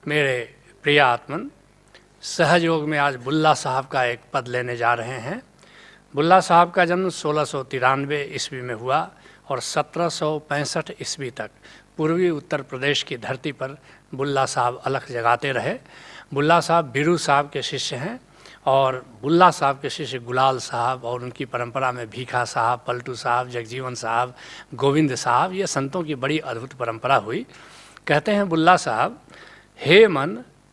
मेरे प्रिय आत्मन, सहयोग में आज बुल्ला साहब का एक पद लेने जा रहे हैं। बुल्ला साहब का जन्म 1693 ईस्वी में हुआ और 1765 ईस्वी तक पूर्वी उत्तर प्रदेश की धरती पर बुल्ला साहब अलख जगाते रहे। बुल्ला साहब बीरू साहब के शिष्य हैं और बुल्ला साहब के शिष्य गुलाल साहब और उनकी परंपरा में भीखा साहब, पलटू साहब, जगजीवन साहब, गोविंद साहब, ये संतों की बड़ी अद्भुत परंपरा हुई। कहते हैं बुल्ला साहब, हे मन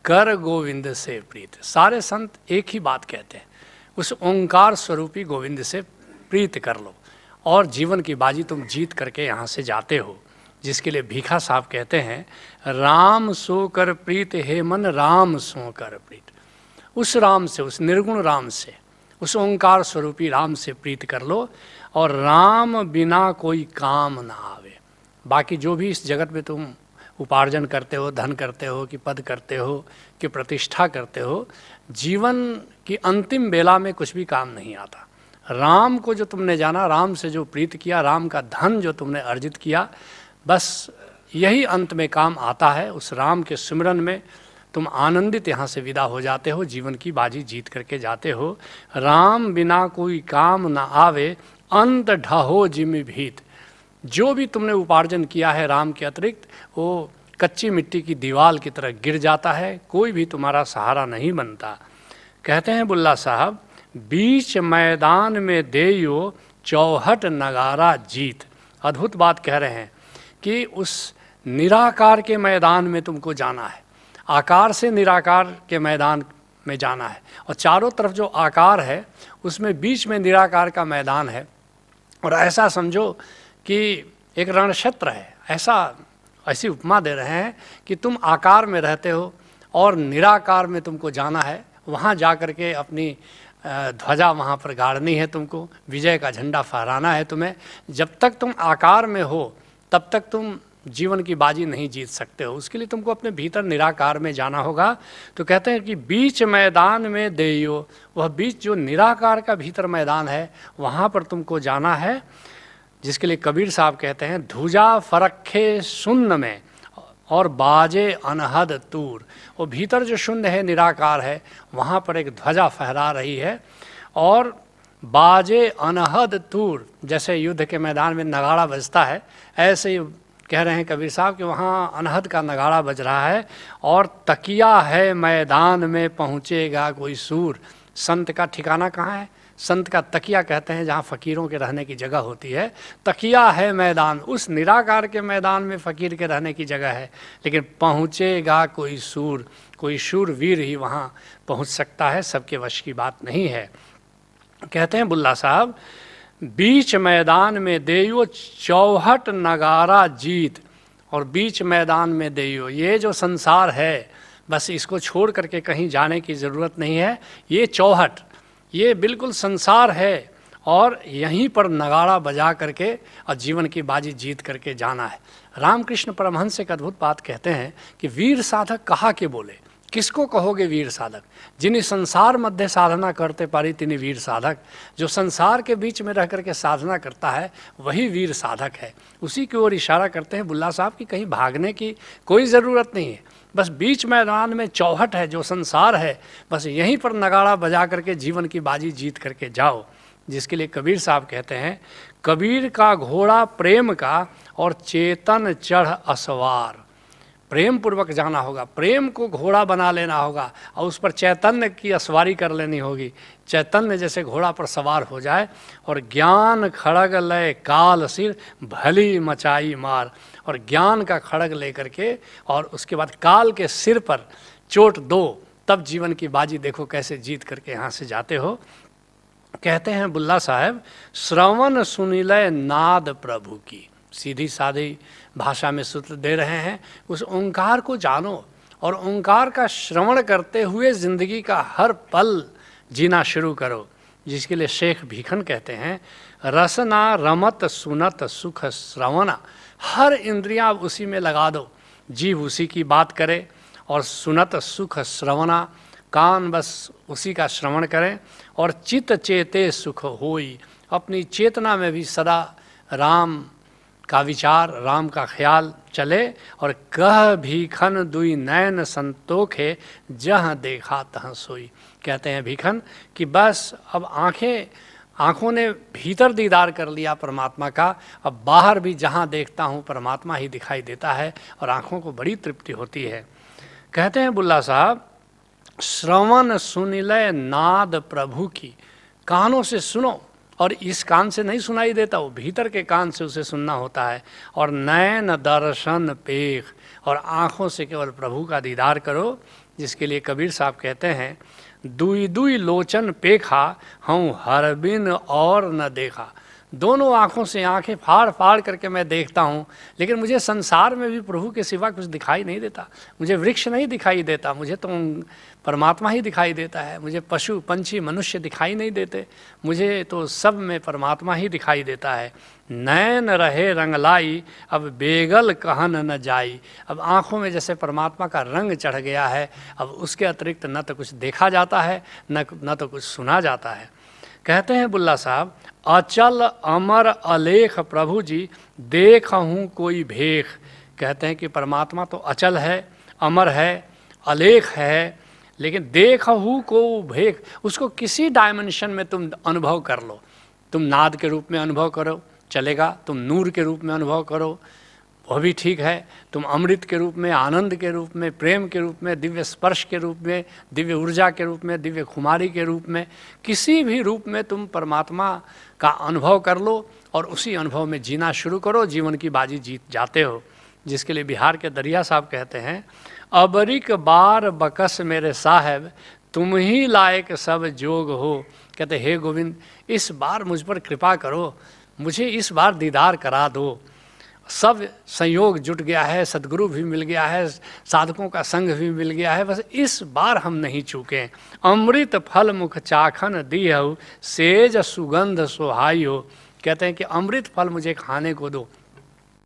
कर गोविंद से प्रीत। सारे संत एक ही बात कहते हैं, उस ओंकार स्वरूपी गोविंद से प्रीत कर लो और जीवन की बाजी तुम जीत करके यहाँ से जाते हो। जिसके लिए भीखा साहब कहते हैं, राम सो कर प्रीत हे मन, राम सो कर प्रीत। उस राम से, उस निर्गुण राम से, उस ओंकार स्वरूपी राम से प्रीत कर लो और राम बिना कोई काम ना आवे। बाकी जो भी इस जगत में तुम उपार्जन करते हो, धन करते हो कि पद करते हो कि प्रतिष्ठा करते हो, जीवन की अंतिम बेला में कुछ भी काम नहीं आता। राम को जो तुमने जाना, राम से जो प्रीत किया, राम का धन जो तुमने अर्जित किया, बस यही अंत में काम आता है। उस राम के सिमरन में तुम आनंदित यहाँ से विदा हो जाते हो, जीवन की बाजी जीत करके जाते हो। राम बिना कोई काम न आवे, अंत ढहो जिम भीत। जो भी तुमने उपार्जन किया है राम के अतिरिक्त, वो कच्ची मिट्टी की दीवार की तरह गिर जाता है, कोई भी तुम्हारा सहारा नहीं बनता। कहते हैं बुल्ला साहब, बीच मैदान में देयो चौहट नगारा जीत। अद्भुत बात कह रहे हैं कि उस निराकार के मैदान में तुमको जाना है, आकार से निराकार के मैदान में जाना है और चारों तरफ जो आकार है उसमें बीच में निराकार का मैदान है। और ऐसा समझो कि एक रणक्षेत्र है, ऐसी उपमा दे रहे हैं कि तुम आकार में रहते हो और निराकार में तुमको जाना है। वहाँ जा कर के अपनी ध्वजा वहाँ पर गाड़नी है, तुमको विजय का झंडा फहराना है तुम्हें। जब तक तुम आकार में हो तब तक तुम जीवन की बाजी नहीं जीत सकते हो, उसके लिए तुमको अपने भीतर निराकार में जाना होगा। तो कहते हैं कि बीच मैदान में देयो, वह बीच जो निराकार का भीतर मैदान है वहाँ पर तुमको जाना है। जिसके लिए कबीर साहब कहते हैं, धुजा फरखे शून्य में और बाजे अनहद तूर। वो भीतर जो शून्य है, निराकार है, वहाँ पर एक ध्वजा फहरा रही है और बाजे अनहद तूर। जैसे युद्ध के मैदान में नगाड़ा बजता है, ऐसे ही कह रहे हैं कबीर साहब कि वहाँ अनहद का नगाड़ा बज रहा है और तकिया है मैदान में पहुँचेगा कोई सूर। संत का ठिकाना कहाँ है? संत का तकिया कहते हैं जहाँ फ़कीरों के रहने की जगह होती है। तकिया है मैदान, उस निराकार के मैदान में फ़कीर के रहने की जगह है, लेकिन पहुँचेगा कोई सूर, कोई शूरवीर ही वहाँ पहुँच सकता है, सबके वश की बात नहीं है। कहते हैं बुल्ला साहब, बीच मैदान में देयो चौहट नगारा जीत। और बीच मैदान में देयो, ये जो संसार है बस इसको छोड़ करके कहीं जाने की ज़रूरत नहीं है। ये चौहट, ये बिल्कुल संसार है और यहीं पर नगाड़ा बजा करके और जीवन की बाजी जीत करके जाना है। रामकृष्ण परमहंस एक अद्भुत बात कहते हैं कि वीर साधक कहा के बोले। किसको कहोगे वीर साधक? जिन्हें संसार मध्य साधना करते पारी तिन्हें वीर साधक। जो संसार के बीच में रह करके साधना करता है वही वीर साधक है। उसी की ओर इशारा करते हैं बुल्ला साहब कि कहीं भागने की कोई ज़रूरत नहीं है, बस बीच मैदान में चौहट है जो संसार है, बस यहीं पर नगाड़ा बजा करके जीवन की बाजी जीत करके जाओ। जिसके लिए कबीर साहब कहते हैं, कबीर का घोड़ा प्रेम का और चेतन चढ़ असवार। प्रेम पूर्वक जाना होगा, प्रेम को घोड़ा बना लेना होगा और उस पर चैतन्य की असवारी कर लेनी होगी। चैतन्य जैसे घोड़ा पर सवार हो जाए और ज्ञान खड़ग लय काल सिर भली मचाई मार। और ज्ञान का खड़ग लेकर के और उसके बाद काल के सिर पर चोट दो, तब जीवन की बाजी देखो कैसे जीत करके यहाँ से जाते हो। कहते हैं बुल्ला साहब, श्रवण सुनिलय नाद प्रभु की। सीधी सादी भाषा में सूत्र दे रहे हैं, उस ओंकार को जानो और ओंकार का श्रवण करते हुए ज़िंदगी का हर पल जीना शुरू करो। जिसके लिए शेख भीखन कहते हैं, रसना रमत सुनत सुख श्रवणा। हर इंद्रियां उसी में लगा दो, जीव उसी की बात करे और सुनत सुख श्रवणा, कान बस उसी का श्रवण करें और चित चेते सुख होई। अपनी चेतना में भी सदा राम का विचार, राम का ख्याल चले, और कह भीखन दुई नैन संतोखे जहाँ देखा तहाँ सोई। कहते हैं भीखन कि बस अब आँखों ने भीतर दीदार कर लिया परमात्मा का, अब बाहर भी जहाँ देखता हूँ परमात्मा ही दिखाई देता है और आँखों को बड़ी तृप्ति होती है। कहते हैं बुल्ला साहब, श्रवण सुनिलय नाद प्रभु की, कानों से सुनो, और इस कान से नहीं सुनाई देता, वो भीतर के कान से उसे सुनना होता है। और नयन दर्शन पेख, और आँखों से केवल प्रभु का दीदार करो, जिसके लिए कबीर साहब कहते हैं, दुई दुई लोचन पेखा हूँ हर बिन और न देखा। दोनों आँखों से आँखें फाड़ फाड़ करके मैं देखता हूँ, लेकिन मुझे संसार में भी प्रभु के सिवा कुछ दिखाई नहीं देता। मुझे वृक्ष नहीं दिखाई देता, मुझे तो परमात्मा ही दिखाई देता है। मुझे पशु पंछी मनुष्य दिखाई नहीं देते, मुझे तो सब में परमात्मा ही दिखाई देता है। नैन रहे रंगलाई अब बेगल कहन न जाई। अब आँखों में जैसे परमात्मा का रंग चढ़ गया है, अब उसके अतिरिक्त न तो कुछ देखा जाता है, न तो कुछ सुना जाता है। कहते हैं बुल्ला साहब, अचल अमर अलेख प्रभु जी देखहूँ कोई भेख। कहते हैं कि परमात्मा तो अचल है, अमर है, अलेख है, लेकिन देखहूँ को भेख, उसको किसी डायमेंशन में तुम अनुभव कर लो। तुम नाद के रूप में अनुभव करो, चलेगा। तुम नूर के रूप में अनुभव करो, वह भी ठीक है। तुम अमृत के रूप में, आनंद के रूप में, प्रेम के रूप में, दिव्य स्पर्श के रूप में, दिव्य ऊर्जा के रूप में, दिव्य खुमारी के रूप में, किसी भी रूप में तुम परमात्मा का अनुभव कर लो और उसी अनुभव में जीना शुरू करो, जीवन की बाजी जीत जाते हो। जिसके लिए बिहार के दरिया साहब कहते हैं, अबरिक बार बकस मेरे साहब तुम ही लायक सब जोग हो। कहते हे गोविंद, इस बार मुझ पर कृपा करो, मुझे इस बार दीदार करा दो। सब संयोग जुट गया है, सद्गुरु भी मिल गया है, साधकों का संग भी मिल गया है, बस इस बार हम नहीं चूकें। अमृत फल मुख चाखन दिहु सेज सुगंध सुहाई हो। कहते हैं कि अमृत फल मुझे खाने को दो।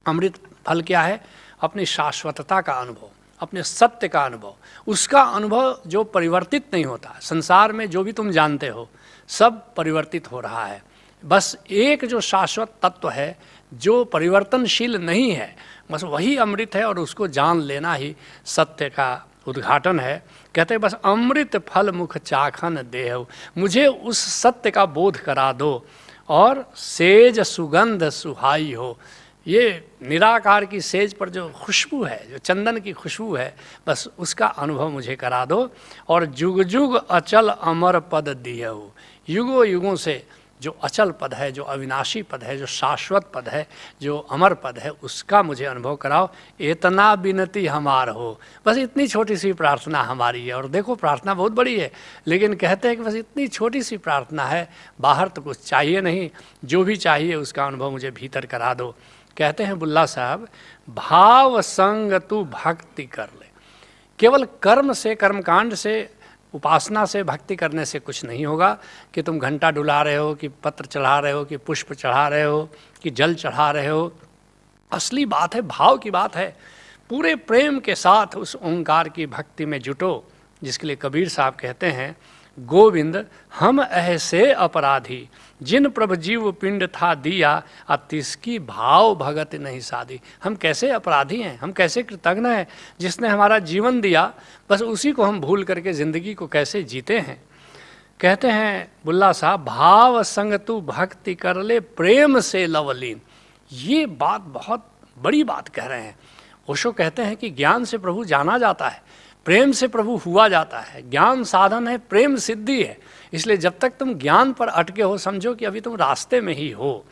अमृत फल क्या है? अपनी शाश्वतता का अनुभव, अपने सत्य का अनुभव, उसका अनुभव जो परिवर्तित नहीं होता। संसार में जो भी तुम जानते हो सब परिवर्तित हो रहा है, बस एक जो शाश्वत तत्व है जो परिवर्तनशील नहीं है, बस वही अमृत है, और उसको जान लेना ही सत्य का उद्घाटन है। कहते हैं बस अमृत फल मुख चाखन देहु, मुझे उस सत्य का बोध करा दो, और सेज सुगंध सुहाई हो। ये निराकार की सेज पर जो खुशबू है, जो चंदन की खुशबू है, बस उसका अनुभव मुझे करा दो। और जुग जुग अचल अमर पद दियहु, युगों युगों से जो अचल पद है, जो अविनाशी पद है, जो शाश्वत पद है, जो अमर पद है, उसका मुझे अनुभव कराओ। इतना विनती हमार हो, बस इतनी छोटी सी प्रार्थना हमारी है। और देखो प्रार्थना बहुत बड़ी है, लेकिन कहते हैं कि बस इतनी छोटी सी प्रार्थना है, बाहर तो कुछ चाहिए नहीं, जो भी चाहिए उसका अनुभव मुझे भीतर करा दो। कहते हैं बुल्ला साहब, भाव संग तू भक्ति कर ले। केवल कर्म से, कर्मकांड से, उपासना से, भक्ति करने से कुछ नहीं होगा कि तुम घंटा डुला रहे हो, कि पत्र चढ़ा रहे हो, कि पुष्प चढ़ा रहे हो, कि जल चढ़ा रहे हो। असली बात है, भाव की बात है। पूरे प्रेम के साथ उस ओंकार की भक्ति में जुटो, जिसके लिए कबीर साहब कहते हैं, गोविंद हम ऐसे अपराधी जिन प्रभु जीव पिंड था दिया, अब तिसकी भाव भगत नहीं साधी। हम कैसे अपराधी हैं, हम कैसे कृतज्ञ हैं, जिसने हमारा जीवन दिया, बस उसी को हम भूल करके ज़िंदगी को कैसे जीते हैं। कहते हैं बुल्ला साहब, भाव संग तू भक्ति कर ले प्रेम से लवलीन। ये बात बहुत बड़ी बात कह रहे हैं। ओशो कहते हैं कि ज्ञान से प्रभु जाना जाता है, प्रेम से प्रभु हुआ जाता है। ज्ञान साधन है, प्रेम सिद्धि है। इसलिए जब तक तुम ज्ञान पर अटके हो, समझो कि अभी तुम रास्ते में ही हो।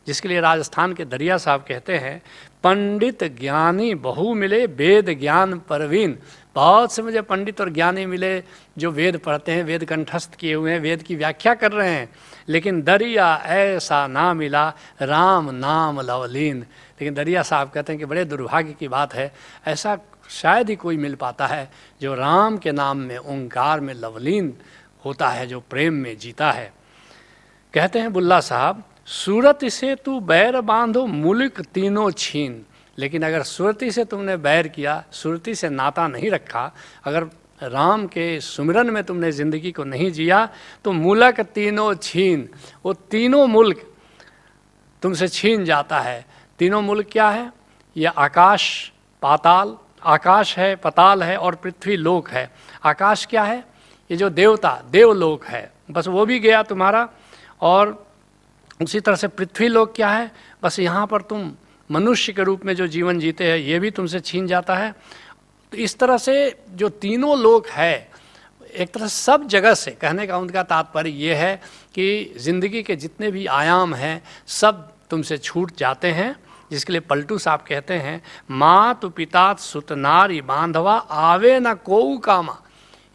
जिसके लिए राजस्थान के दरिया साहब कहते हैं, पंडित ज्ञानी बहु मिले वेद ज्ञान परवीन। बहुत से मुझे पंडित और ज्ञानी मिले जो वेद पढ़ते हैं, वेद कंठस्थ किए हुए हैं, वेद की व्याख्या कर रहे हैं, लेकिन दरिया ऐसा ना मिला राम नाम लवलीन। लेकिन दरिया साहब कहते हैं कि बड़े दुर्भाग्य की बात है, ऐसा शायद ही कोई मिल पाता है जो राम के नाम में, ओंकार में लवलीन होता है, जो प्रेम में जीता है। कहते हैं बुल्ला साहब, सूरत से तू बैर बांधो मुल्क तीनों छीन। लेकिन अगर सुरती से तुमने बैर किया, सुरती से नाता नहीं रखा, अगर राम के सुमिरन में तुमने ज़िंदगी को नहीं जिया, तो मुल्क तीनों छीन, वो तीनों मुल्क तुमसे छीन जाता है। तीनों मुल्क क्या है? ये आकाश, पाताल, आकाश है, पाताल है और पृथ्वी लोक है। आकाश क्या है? ये जो देवता, देवलोक है, बस वो भी गया तुम्हारा। और उसी तरह से पृथ्वी लोक क्या है? बस यहाँ पर तुम मनुष्य के रूप में जो जीवन जीते हैं ये भी तुमसे छीन जाता है। तो इस तरह से जो तीनों लोक है, एक तरह से सब जगह से, कहने का उनका तात्पर्य ये है कि ज़िंदगी के जितने भी आयाम हैं सब तुमसे छूट जाते हैं। जिसके लिए पलटू साहब कहते हैं, मातु पिता सुत नारी बांधवा आवे न कोऊ कामा।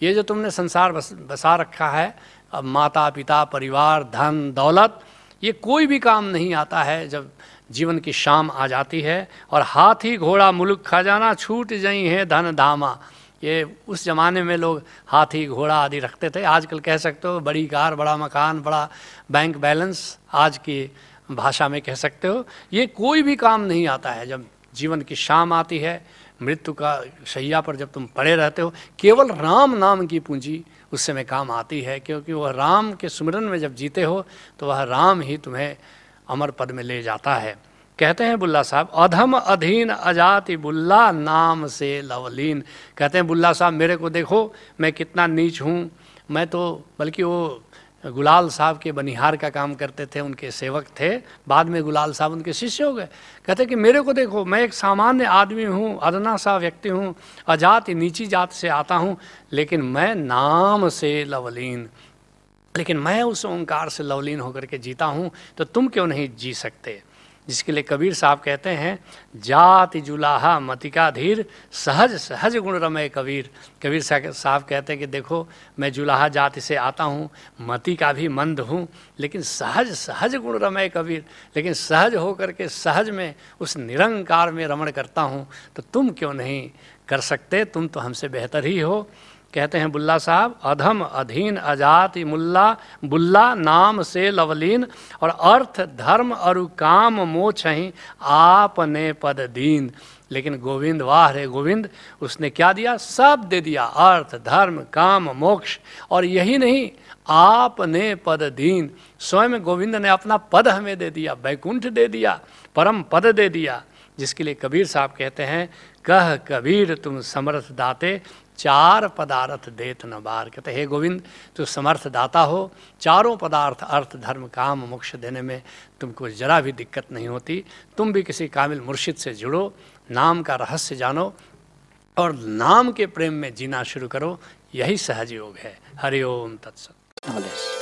ये जो तुमने संसार बसा रखा है, अब माता पिता परिवार धन दौलत, ये कोई भी काम नहीं आता है जब जीवन की शाम आ जाती है। और हाथी घोड़ा मुल्क खजाना छूट जई है धन धामा। ये उस ज़माने में लोग हाथी घोड़ा आदि रखते थे। आजकल कह सकते हो बड़ी कार, बड़ा मकान, बड़ा बैंक बैलेंस, आज की भाषा में कह सकते हो। ये कोई भी काम नहीं आता है जब जीवन की शाम आती है, मृत्यु का शैया पर जब तुम पड़े रहते हो। केवल राम नाम की पूंजी उस समय काम आती है, क्योंकि वह राम के सुमिरन में जब जीते हो तो वह राम ही तुम्हें अमर पद में ले जाता है। कहते हैं बुल्ला साहब, अधम अधीन अजाति बुल्ला नाम से लवलीन। कहते हैं बुल्ला साहब, मेरे को देखो मैं कितना नीच हूँ। मैं तो, बल्कि वो गुलाल साहब के बनिहार का काम करते थे, उनके सेवक थे, बाद में गुलाल साहब उनके शिष्य हो गए। कहते कि मेरे को देखो, मैं एक सामान्य आदमी हूँ, अदना सा व्यक्ति हूँ, अजाति नीची जात से आता हूँ, लेकिन मैं नाम से लवलीन, लेकिन मैं उस ओंकार से लवलीन होकर के जीता हूँ, तो तुम क्यों नहीं जी सकते? जिसके लिए कबीर साहब कहते हैं, जाति जुलाहा मतिका धीर सहज सहज गुण रमय कबीर। कबीर साहब कहते हैं कि देखो मैं जुलाहा जाति से आता हूँ, मति का भी मंद हूँ, लेकिन सहज सहज गुण रमय कबीर, लेकिन सहज होकर के सहज में उस निरंकार में रमण करता हूँ, तो तुम क्यों नहीं कर सकते? तुम तो हमसे बेहतर ही हो। कहते हैं बुल्ला साहब, अधम अधीन अजाति मुल्ला बुल्ला नाम से लवलीन, और अर्थ धर्म अरु काम मोछहि आपने पद दीन। लेकिन गोविंद, वाह रे गोविंद, उसने क्या दिया? सब दे दिया, अर्थ धर्म काम मोक्ष। और यही नहीं, आपने पद दीन, स्वयं गोविंद ने अपना पद हमें दे दिया, बैकुंठ दे दिया, परम पद दे दिया। जिसके लिए कबीर साहब कहते हैं, कह कबीर तुम समर्थ दाते चार पदार्थ देत न बार। कहते हे गोविंद, तू समर्थ दाता हो, चारों पदार्थ अर्थ धर्म काम मोक्ष देने में तुमको जरा भी दिक्कत नहीं होती। तुम भी किसी कामिल मुर्शिद से जुड़ो, नाम का रहस्य जानो और नाम के प्रेम में जीना शुरू करो, यही सहज योग है। हरि ओम तत्सत।